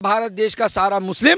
भारत देश का सारा मुस्लिम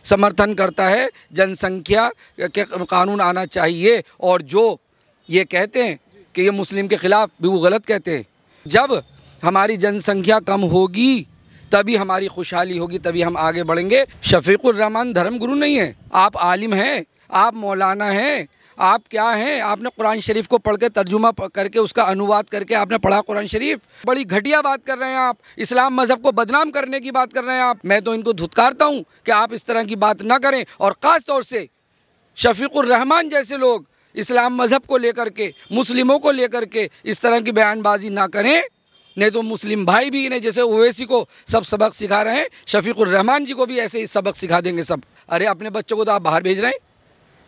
समर्थन करता है, जनसंख्या के कानून आना चाहिए। और जो ये कहते हैं कि ये मुस्लिम के ख़िलाफ़ भी, वो गलत कहते हैं। जब हमारी जनसंख्या कम होगी तभी हमारी खुशहाली होगी, तभी हम आगे बढ़ेंगे। शफीकुर रहमान धर्मगुरु नहीं है, आप आलिम हैं, आप मौलाना हैं, आप क्या हैं? आपने कुरान शरीफ को पढ़ के तर्जुमा करके उसका अनुवाद करके आपने पढ़ा कुरान शरीफ। बड़ी घटिया बात कर रहे हैं आप, इस्लाम मज़हब को बदनाम करने की बात कर रहे हैं आप। मैं तो इनको धुतकारता हूँ कि आप इस तरह की बात ना करें, और ख़ास तौर से शफीकुर रहमान जैसे लोग इस्लाम मज़हब को लेकर के, मुस्लिमों को लेकर के इस तरह की बयानबाजी ना करें। नहीं तो मुस्लिम भाई भी इन्हें जैसे ओवैसी को सब सबक सिखा रहे हैं, शफीकुर रहमान जी को भी ऐसे ही सबक सिखा देंगे सब। अरे अपने बच्चों को तो आप बाहर भेज रहे हैं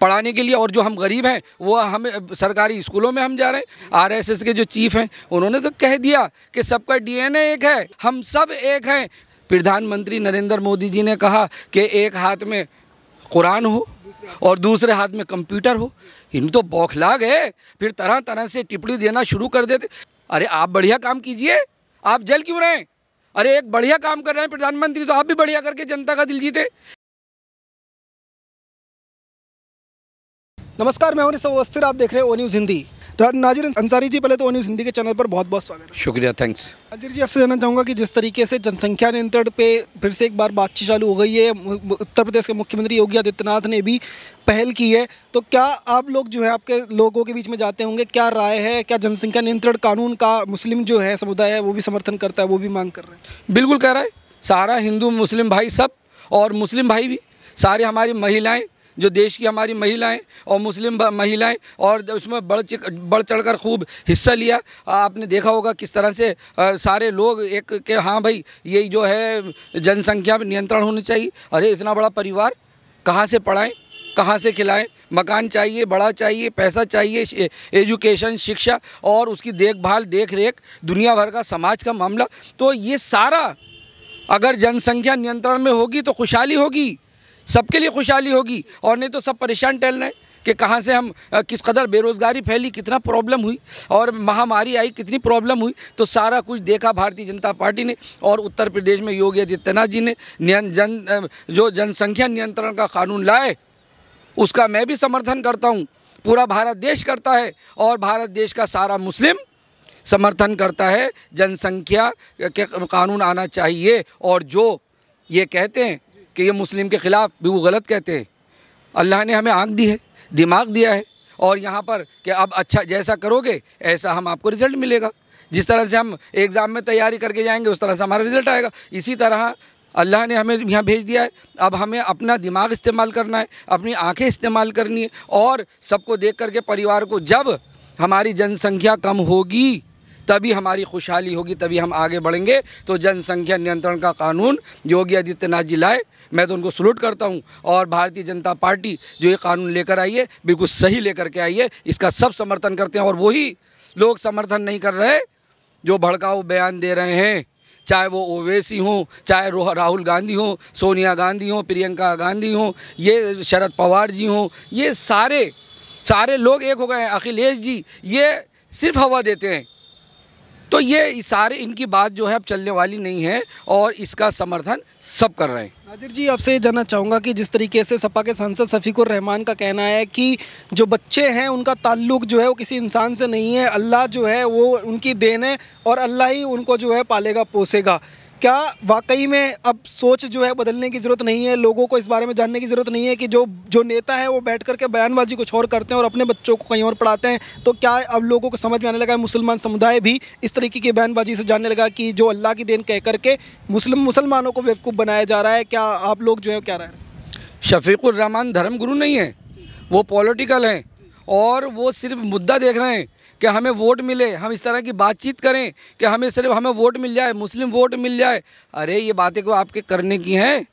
पढ़ाने के लिए, और जो हम गरीब हैं वो हमें सरकारी स्कूलों में हम जा रहे हैं। आरएसएस के जो चीफ हैं उन्होंने तो कह दिया कि सबका डीएनए एक है, हम सब एक हैं। प्रधानमंत्री नरेंद्र मोदी जी ने कहा कि एक हाथ में कुरान हो और दूसरे हाथ में कंप्यूटर हो। इन तो बौखला गए, फिर तरह तरह से टिप्पणी देना शुरू कर देते। अरे आप बढ़िया काम कीजिए, आप जल क्यों रहे हैं? अरे एक बढ़िया काम कर रहे हैं प्रधानमंत्री, तो आप भी बढ़िया करके जनता का दिल जीते। नमस्कार, मैं हूं ऋषभ अवस्थी, आप देख रहे हैं ओ न्यूज़ हिंदी। नाजिर अंसारी जी, पहले तो ओ न्यूज़ हिंदी के चैनल पर बहुत बहुत स्वागत है। शुक्रिया, थैंक्स। नाजिर जी, आपसे जानना चाहूँगा कि जिस तरीके से जनसंख्या नियंत्रण पे फिर से एक बार बातचीत चालू हो गई है, उत्तर प्रदेश के मुख्यमंत्री योगी आदित्यनाथ ने भी पहल की है, तो क्या आप लोग जो है आपके लोगों के बीच में जाते होंगे, क्या राय है? क्या जनसंख्या नियंत्रण कानून का मुस्लिम जो है समुदाय है वो भी समर्थन करता है, वो भी मांग कर रहे हैं? बिल्कुल कह रहा है, सारा हिंदू मुस्लिम भाई सब, और मुस्लिम भाई भी सारे, हमारी महिलाएं जो देश की हमारी महिलाएं और मुस्लिम महिलाएं, और उसमें बढ़ चढ़कर खूब हिस्सा लिया। आपने देखा होगा किस तरह से सारे लोग एक के हाँ भाई यही जो है जनसंख्या में नियंत्रण होनी चाहिए। अरे इतना बड़ा परिवार कहाँ से पढ़ाएं, कहाँ से खिलाएं? मकान चाहिए, बड़ा चाहिए, पैसा चाहिए, एजुकेशन, शिक्षा और उसकी देखभाल, देख रेख, दुनिया भर का समाज का मामला। तो ये सारा अगर जनसंख्या नियंत्रण में होगी तो खुशहाली होगी, सबके लिए खुशहाली होगी। और नहीं तो सब परेशान टहल रहे हैं कि कहाँ से हम, किस कदर बेरोज़गारी फैली, कितना प्रॉब्लम हुई, और महामारी आई, कितनी प्रॉब्लम हुई। तो सारा कुछ देखा भारतीय जनता पार्टी ने, और उत्तर प्रदेश में योगी आदित्यनाथ जी ने जो जनसंख्या नियंत्रण का कानून लाए उसका मैं भी समर्थन करता हूँ। पूरा भारत देश करता है, और भारत देश का सारा मुस्लिम समर्थन करता है, जनसंख्या के कानून आना चाहिए। और जो ये कहते हैं कि ये मुस्लिम के ख़िलाफ़ भी, वो गलत कहते हैं। अल्लाह ने हमें आँख दी है, दिमाग दिया है, और यहाँ पर कि अब अच्छा जैसा करोगे ऐसा हम आपको रिज़ल्ट मिलेगा। जिस तरह से हम एग्ज़ाम में तैयारी करके जाएंगे उस तरह से हमारा रिज़ल्ट आएगा। इसी तरह अल्लाह ने हमें यहाँ भेज दिया है। अब हमें अपना दिमाग इस्तेमाल करना है, अपनी आँखें इस्तेमाल करनी है, और सबको देख करके परिवार को, जब हमारी जनसंख्या कम होगी तभी हमारी खुशहाली होगी, तभी हम आगे बढ़ेंगे। तो जनसंख्या नियंत्रण का कानून योगी आदित्यनाथ जी लाए, मैं तो उनको सलूट करता हूं। और भारतीय जनता पार्टी जो ये कानून लेकर आई है बिल्कुल सही लेकर के आई है, इसका सब समर्थन करते हैं। और वही लोग समर्थन नहीं कर रहे जो भड़काऊ बयान दे रहे हैं, चाहे वो ओवैसी हों, चाहे राहुल गांधी हों, सोनिया गांधी हों, प्रियंका गांधी हों, ये शरद पवार जी हों, ये सारे लोग एक हो गए हैं। अखिलेश जी ये सिर्फ हवा देते हैं। तो ये सारे, इनकी बात जो है अब चलने वाली नहीं है, और इसका समर्थन सब कर रहे हैं। नाजिर जी, आपसे ये जानना चाहूँगा कि जिस तरीके से सपा के सांसद शफीकुर रहमान का कहना है कि जो बच्चे हैं उनका ताल्लुक जो है वो किसी इंसान से नहीं है, अल्लाह जो है वो उनकी देन है, और अल्लाह ही उनको जो है पालेगा पोसेगा, क्या वाकई में अब सोच जो है बदलने की ज़रूरत नहीं है? लोगों को इस बारे में जानने की ज़रूरत नहीं है कि जो नेता है वो बैठ करके बयानबाजी कुछ और करते हैं और अपने बच्चों को कहीं और पढ़ाते हैं? तो क्या अब लोगों को समझ में आने लगा है, मुसलमान समुदाय भी इस तरीके की बयानबाजी से जानने लगा कि जो अल्लाह की देन कह करके मुसलमानों को बेवकूफ़ बनाया जा रहा है? क्या आप लोग जो है क्या रह रहे हैं? शफीकुर रहमान धर्मगुरु नहीं है, वो पॉलिटिकल हैं, और वो सिर्फ मुद्दा देख रहे हैं कि हमें वोट मिले, हम इस तरह की बातचीत करें कि हमें वोट मिल जाए, मुस्लिम वोट मिल जाए। अरे ये बातें को आपके करने की हैं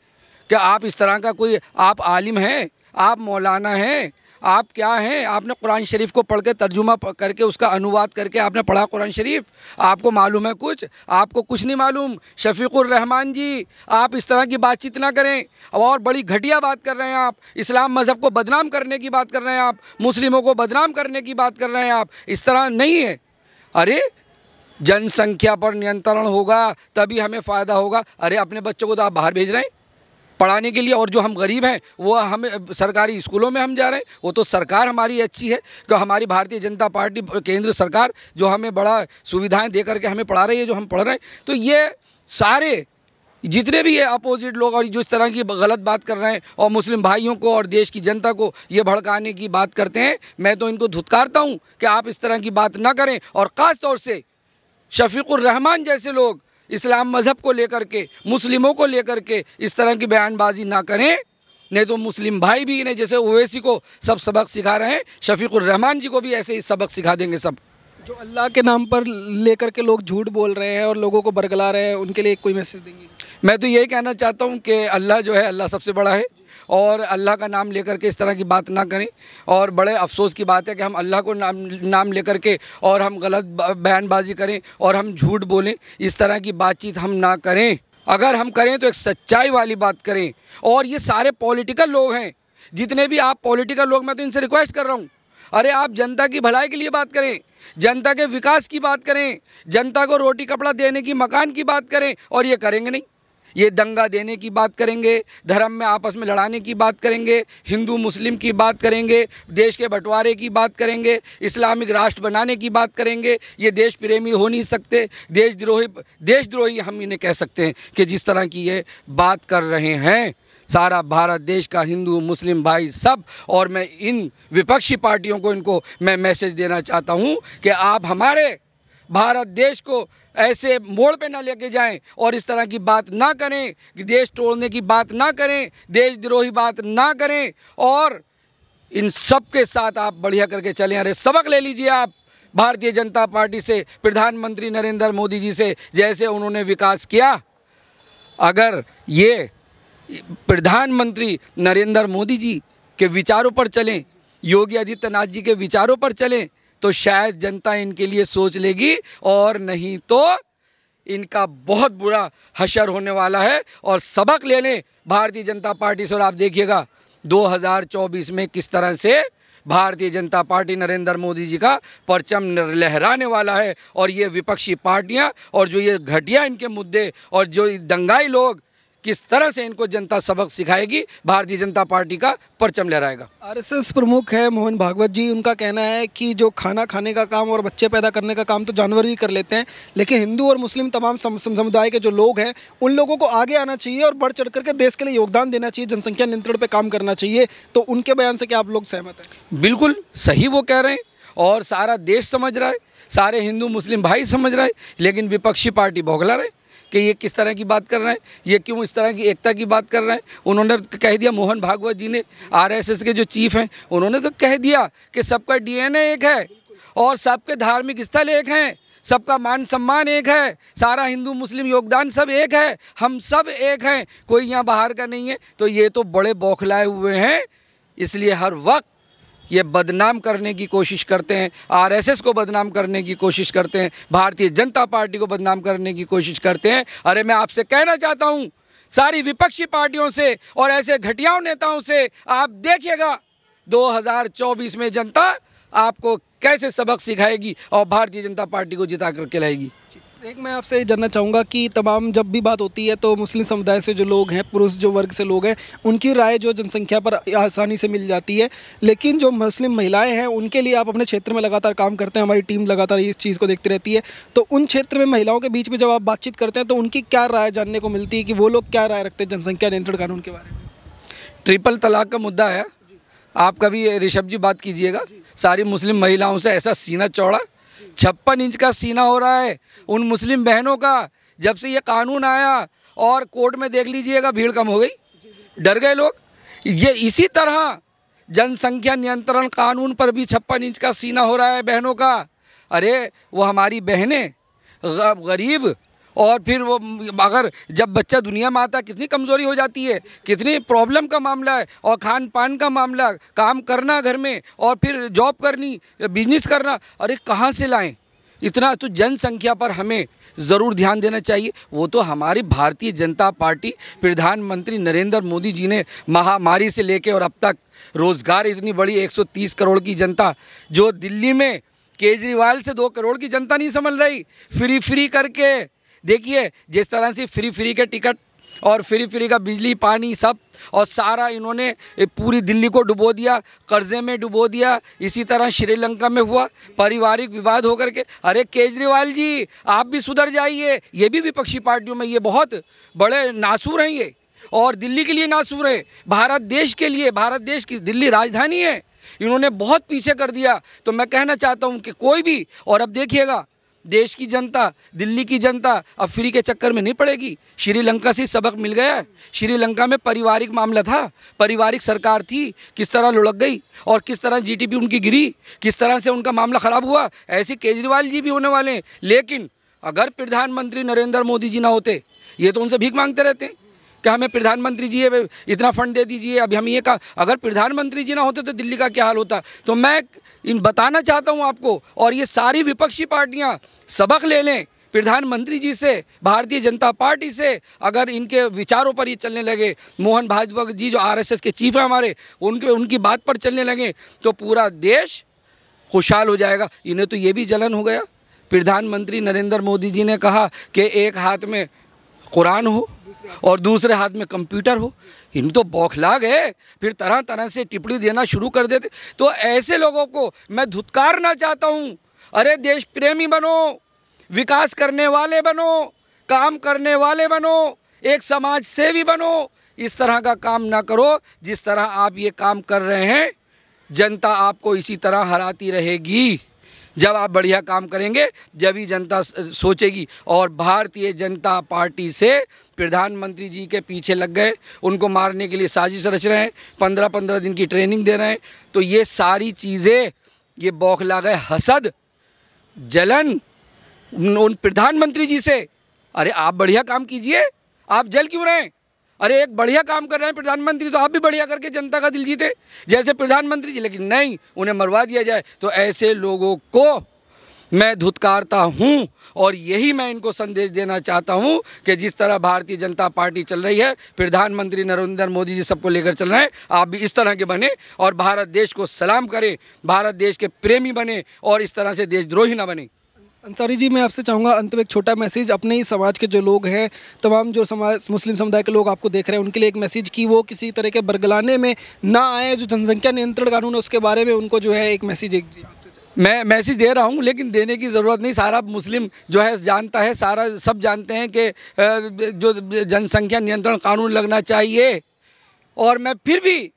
कि आप इस तरह का कोई, आप आलिम हैं, आप मौलाना हैं, आप क्या हैं? आपने कुरान शरीफ को पढ़ के तर्जुमा करके उसका अनुवाद करके आपने पढ़ा कुरान शरीफ, आपको मालूम है कुछ? आपको कुछ नहीं मालूम। शफीकुर रहमान जी, आप इस तरह की बातचीत ना करें, और बड़ी घटिया बात कर रहे हैं आप। इस्लाम मज़हब को बदनाम करने की बात कर रहे हैं आप, मुस्लिमों को बदनाम करने की बात कर रहे हैं आप। इस तरह नहीं है। अरे जनसंख्या पर नियंत्रण होगा तभी हमें फ़ायदा होगा। अरे अपने बच्चों को तो आप बाहर भेज रहे हैं पढ़ाने के लिए, और जो हम गरीब हैं वो हमें सरकारी स्कूलों में हम जा रहे हैं। वो तो सरकार हमारी अच्छी है कि हमारी भारतीय जनता पार्टी केंद्र सरकार जो हमें बड़ा सुविधाएं दे करके हमें पढ़ा रही है, जो हम पढ़ रहे हैं। तो ये सारे जितने भी ये अपोजिट लोग और जो इस तरह की गलत बात कर रहे हैं और मुस्लिम भाइयों को और देश की जनता को ये भड़काने की बात करते हैं, मैं तो इनको धुतकारता हूँ कि आप इस तरह की बात ना करें। और ख़ास तौर से शफीकुर रहमान जैसे लोग इस्लाम मज़हब को लेकर के, मुस्लिमों को लेकर के इस तरह की बयानबाजी ना करें, नहीं तो मुस्लिम भाई भी इन्हें जैसे ओवैसी को सब सबक सिखा रहे हैं, शफीकुर रहमान जी को भी ऐसे ही सबक सिखा देंगे सब। जो अल्लाह के नाम पर लेकर के लोग झूठ बोल रहे हैं और लोगों को बरगला रहे हैं, उनके लिए कोई मैसेज देंगे? मैं तो यही कहना चाहता हूँ कि अल्लाह जो है, अल्लाह सबसे बड़ा है और अल्लाह का नाम लेकर के इस तरह की बात ना करें। और बड़े अफसोस की बात है कि हम अल्लाह को नाम लेकर के और हम गलत बयानबाजी करें और हम झूठ बोलें। इस तरह की बातचीत हम ना करें। अगर हम करें तो एक सच्चाई वाली बात करें। और ये सारे पॉलिटिकल लोग हैं, जितने भी आप पॉलिटिकल लोग, मैं तो इनसे रिक्वेस्ट कर रहा हूँ, अरे आप जनता की भलाई के लिए बात करें, जनता के विकास की बात करें, जनता को रोटी कपड़ा देने की, मकान की बात करें। और ये करेंगे नहीं, ये दंगा देने की बात करेंगे, धर्म में आपस में लड़ाने की बात करेंगे, हिंदू मुस्लिम की बात करेंगे, देश के बंटवारे की बात करेंगे, इस्लामिक राष्ट्र बनाने की बात करेंगे। ये देश प्रेमी हो नहीं सकते, देशद्रोही हम इन्हें कह सकते हैं कि जिस तरह की ये बात कर रहे हैं। सारा भारत देश का हिंदू मुस्लिम भाई सब, और मैं इन विपक्षी पार्टियों को इनको मैं मैसेज देना चाहता हूँ कि आप हमारे भारत देश को ऐसे मोड़ पे ना लेके जाएं और इस तरह की बात ना करें कि देश तोड़ने की बात ना करें, देशद्रोही बात ना करें, और इन सब के साथ आप बढ़िया करके चलें। अरे सबक ले लीजिए आप भारतीय जनता पार्टी से, प्रधानमंत्री नरेंद्र मोदी जी से, जैसे उन्होंने विकास किया। अगर ये प्रधानमंत्री नरेंद्र मोदी जी के विचारों पर चलें, योगी आदित्यनाथ जी के विचारों पर चलें, तो शायद जनता इनके लिए सोच लेगी, और नहीं तो इनका बहुत बुरा हशर होने वाला है। और सबक ले लें भारतीय जनता पार्टी से। और आप देखिएगा 2024 में किस तरह से भारतीय जनता पार्टी नरेंद्र मोदी जी का परचम लहराने वाला है। और ये विपक्षी पार्टियां और जो ये घटिया इनके मुद्दे और जो दंगाई लोग, किस तरह से इनको जनता सबक सिखाएगी, भारतीय जनता पार्टी का परचम लहराएगा। आरएसएस प्रमुख है मोहन भागवत जी, उनका कहना है कि जो खाना खाने का काम और बच्चे पैदा करने का काम तो जानवर भी कर लेते हैं, लेकिन हिंदू और मुस्लिम तमाम समुदाय के जो लोग हैं उन लोगों को आगे आना चाहिए और बढ़ चढ़ करके देश के लिए योगदान देना चाहिए, जनसंख्या नियंत्रण पर काम करना चाहिए। तो उनके बयान से क्या आप लोग सहमत हैं? बिल्कुल सही वो कह रहे हैं और सारा देश समझ रहा है, सारे हिंदू मुस्लिम भाई समझ रहे हैं, लेकिन विपक्षी पार्टी बौखला रहे कि ये किस तरह की बात कर रहे हैं, ये क्यों इस तरह की एकता की बात कर रहे हैं। उन्होंने कह दिया, मोहन भागवत जी ने, आरएसएस के जो चीफ हैं, उन्होंने तो कह दिया कि सबका डीएनए एक है और सबके धार्मिक स्थल एक हैं, सबका मान सम्मान एक है, सारा हिंदू मुस्लिम योगदान सब एक है, हम सब एक हैं, कोई यहाँ बाहर का नहीं है। तो ये तो बड़े बौखलाए हुए हैं, इसलिए हर वक्त ये बदनाम करने की कोशिश करते हैं, आरएसएस को बदनाम करने की कोशिश करते हैं, भारतीय जनता पार्टी को बदनाम करने की कोशिश करते हैं। अरे मैं आपसे कहना चाहता हूँ, सारी विपक्षी पार्टियों से और ऐसे घटिया नेताओं से, आप देखिएगा 2024 में जनता आपको कैसे सबक सिखाएगी और भारतीय जनता पार्टी को जिता करके लाएगी। एक मैं आपसे ये जानना चाहूँगा कि तमाम जब भी बात होती है तो मुस्लिम समुदाय से जो लोग हैं, पुरुष जो वर्ग से लोग हैं, उनकी राय जो जनसंख्या पर आसानी से मिल जाती है, लेकिन जो मुस्लिम महिलाएं हैं उनके लिए आप अपने क्षेत्र में लगातार काम करते हैं, हमारी टीम लगातार इस चीज़ को देखती रहती है। तो उन क्षेत्र में महिलाओं के बीच में जब आप बातचीत करते हैं तो उनकी क्या राय जानने को मिलती है कि वो लोग क्या राय रखते हैं जनसंख्या नियंत्रण कानून के बारे में? ट्रिपल तलाक का मुद्दा है, आप कभी ऋषभ जी बात कीजिएगा, सारी मुस्लिम महिलाओं से ऐसा सीना चौड़ा, 56 इंच का सीना हो रहा है उन मुस्लिम बहनों का। जब से ये कानून आया और कोर्ट में देख लीजिएगा भीड़ कम हो गई, डर गए लोग। ये इसी तरह जनसंख्या नियंत्रण कानून पर भी 56 इंच का सीना हो रहा है बहनों का। अरे वो हमारी बहनें गरीब, और फिर वो अगर जब बच्चा दुनिया में आता कितनी कमज़ोरी हो जाती है, कितनी प्रॉब्लम का मामला है, और खान पान का मामला, काम करना घर में और फिर जॉब करनी, बिजनेस करना, अरे कहाँ से लाएं इतना। तो जनसंख्या पर हमें ज़रूर ध्यान देना चाहिए। वो तो हमारी भारतीय जनता पार्टी, प्रधानमंत्री नरेंद्र मोदी जी ने महामारी से लेके और अब तक रोज़गार, इतनी बड़ी 130 करोड़ की जनता जो दिल्ली में केजरीवाल से 2 करोड़ की जनता नहीं समझ रही। फ्री करके देखिए, जिस तरह से फ्री के टिकट और फ्री का बिजली पानी सब, और सारा इन्होंने पूरी दिल्ली को डुबो दिया, कर्जे में डुबो दिया। इसी तरह श्रीलंका में हुआ, पारिवारिक विवाद होकर के। अरे केजरीवाल जी, आप भी सुधर जाइए। ये भी विपक्षी पार्टियों में ये बहुत बड़े नासूर हैं ये, और दिल्ली के लिए नासूर है, भारत देश के लिए। भारत देश की दिल्ली राजधानी है, इन्होंने बहुत पीछे कर दिया। तो मैं कहना चाहता हूँ कि कोई भी, और अब देखिएगा देश की जनता, दिल्ली की जनता अब फ्री के चक्कर में नहीं पड़ेगी। श्रीलंका से सबक मिल गया है। श्रीलंका में पारिवारिक मामला था, पारिवारिक सरकार थी, किस तरह लुढ़क गई और किस तरह जीडीपी उनकी गिरी, किस तरह से उनका मामला ख़राब हुआ। ऐसे केजरीवाल जी भी होने वाले हैं। लेकिन अगर प्रधानमंत्री नरेंद्र मोदी जी ना होते, ये तो उनसे भीख मांगते रहते हैं कि हमें प्रधानमंत्री जी इतना फंड दे दीजिए। अभी हम ये कहा, अगर प्रधानमंत्री जी ना होते तो दिल्ली का क्या हाल होता। तो मैं बताना चाहता हूँ आपको, और ये सारी विपक्षी पार्टियाँ सबक ले लें प्रधानमंत्री जी से, भारतीय जनता पार्टी से। अगर इनके विचारों पर ये चलने लगे, मोहन भागवत जी जो आरएसएस के चीफ हैं हमारे, उनकी बात पर चलने लगे, तो पूरा देश खुशहाल हो जाएगा। इन्हें तो ये भी जलन हो गया, प्रधानमंत्री नरेंद्र मोदी जी ने कहा कि एक हाथ में कुरान हो और दूसरे हाथ में कंप्यूटर हो। इन तो बौखला गए, फिर तरह तरह से टिप्पणी देना शुरू कर देते। तो ऐसे लोगों को मैं धुतकारना चाहता हूँ। अरे देश प्रेमी बनो, विकास करने वाले बनो, काम करने वाले बनो, एक समाज सेवी बनो। इस तरह का काम ना करो जिस तरह आप ये काम कर रहे हैं। जनता आपको इसी तरह हराती रहेगी। जब आप बढ़िया काम करेंगे जब ही जनता सोचेगी। और भारतीय जनता पार्टी से प्रधानमंत्री जी के पीछे लग गए, उनको मारने के लिए साजिश रच रहे हैं, 15-15 दिन की ट्रेनिंग दे रहे हैं। तो ये सारी चीज़ें, ये बौखला गए, हसद, जलन उन प्रधानमंत्री जी से। अरे आप बढ़िया काम कीजिए, आप जल क्यों रहे हैं? अरे एक बढ़िया काम कर रहे हैं प्रधानमंत्री, तो आप भी बढ़िया करके जनता का दिल जीते जैसे प्रधानमंत्री जी। लेकिन नहीं, उन्हें मरवा दिया जाए। तो ऐसे लोगों को मैं धुतकारता हूं, और यही मैं इनको संदेश देना चाहता हूं कि जिस तरह भारतीय जनता पार्टी चल रही है, प्रधानमंत्री नरेंद्र मोदी जी सबको लेकर चल रहे हैं, आप भी इस तरह के बने और भारत देश को सलाम करें, भारत देश के प्रेमी बने और इस तरह से देशद्रोही ना बने। अंसारी जी, मैं आपसे चाहूँगा अंत में एक छोटा मैसेज अपने ही समाज के जो लोग हैं, तमाम जो समाज मुस्लिम समुदाय के लोग आपको देख रहे हैं, उनके लिए एक मैसेज कि वो किसी तरह के बरगलाने में ना आए। जो जनसंख्या नियंत्रण कानून है उसके बारे में उनको जो है एक मैसेज मैं मैसेज दे रहा हूं, लेकिन देने की ज़रूरत नहीं। सारा मुस्लिम जो है जानता है, सारा सब जानते हैं कि जो जनसंख्या नियंत्रण कानून लगना चाहिए। और मैं फिर भी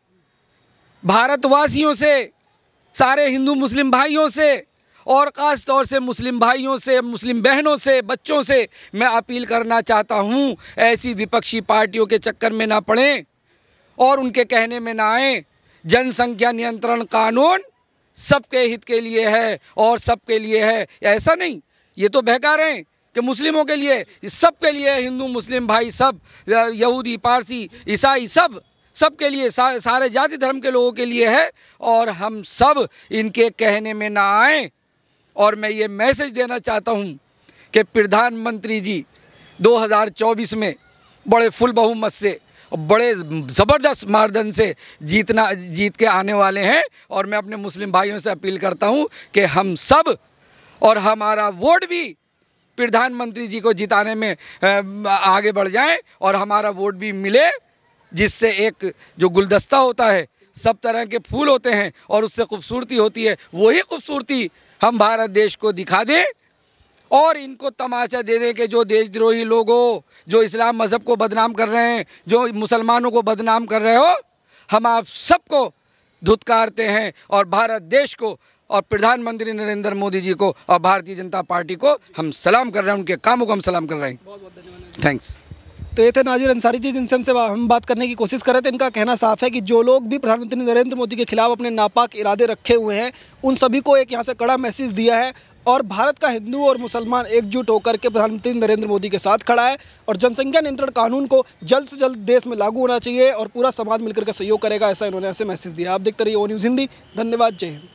भारतवासियों से, सारे हिंदू मुस्लिम भाइयों से, और ख़ास तौर से मुस्लिम भाइयों से, मुस्लिम बहनों से, बच्चों से मैं अपील करना चाहता हूं, ऐसी विपक्षी पार्टियों के चक्कर में ना पड़ें और उनके कहने में ना आएँ। जनसंख्या नियंत्रण कानून सबके हित के लिए है और सबके लिए है। ऐसा नहीं, ये तो बहका रहे हैं कि मुस्लिमों के लिए, सबके लिए, हिंदू मुस्लिम भाई सब, यहूदी पारसी ईसाई सब के लिए, सारे जाति धर्म के लोगों के लिए है। और हम सब इनके कहने में ना आएँ। और मैं ये मैसेज देना चाहता हूँ कि प्रधानमंत्री जी 2024 में बड़े फुल बहुमत से, बड़े ज़बरदस्त मार्जिन से जीत के आने वाले हैं। और मैं अपने मुस्लिम भाइयों से अपील करता हूं कि हम सब और हमारा वोट भी प्रधानमंत्री जी को जिताने में आगे बढ़ जाएं और हमारा वोट भी मिले, जिससे एक जो गुलदस्ता होता है, सब तरह के फूल होते हैं और उससे खूबसूरती होती है, वही खूबसूरती हम भारत देश को दिखा दें और इनको तमाचा दे दें कि जो देशद्रोही लोगों, जो इस्लाम मज़हब को बदनाम कर रहे हैं, जो मुसलमानों को बदनाम कर रहे हो, हम आप सबको धुतकारते हैं और भारत देश को और प्रधानमंत्री नरेंद्र मोदी जी को और भारतीय जनता पार्टी को हम सलाम कर रहे हैं, उनके कामों को हम सलाम कर रहे हैं। बहुत बहुत धन्यवाद। थैंक्स। तो ये थे नाजिर अंसारी जी, जिनसे हम बात करने की कोशिश कर रहे थे। इनका कहना साफ है कि जो लोग भी प्रधानमंत्री नरेंद्र मोदी के खिलाफ अपने नापाक इरादे रखे हुए हैं, उन सभी को एक यहाँ से कड़ा मैसेज दिया है और भारत का हिंदू और मुसलमान एकजुट होकर के प्रधानमंत्री नरेंद्र मोदी के साथ खड़ा है और जनसंख्या नियंत्रण कानून को जल्द से जल्द देश में लागू होना चाहिए और पूरा समाज मिलकर के सहयोग करेगा, ऐसा इन्होंने ऐसे मैसेज दिया। आप देखते रहिए ओ न्यूज़ हिंदी। धन्यवाद। जय हिंद।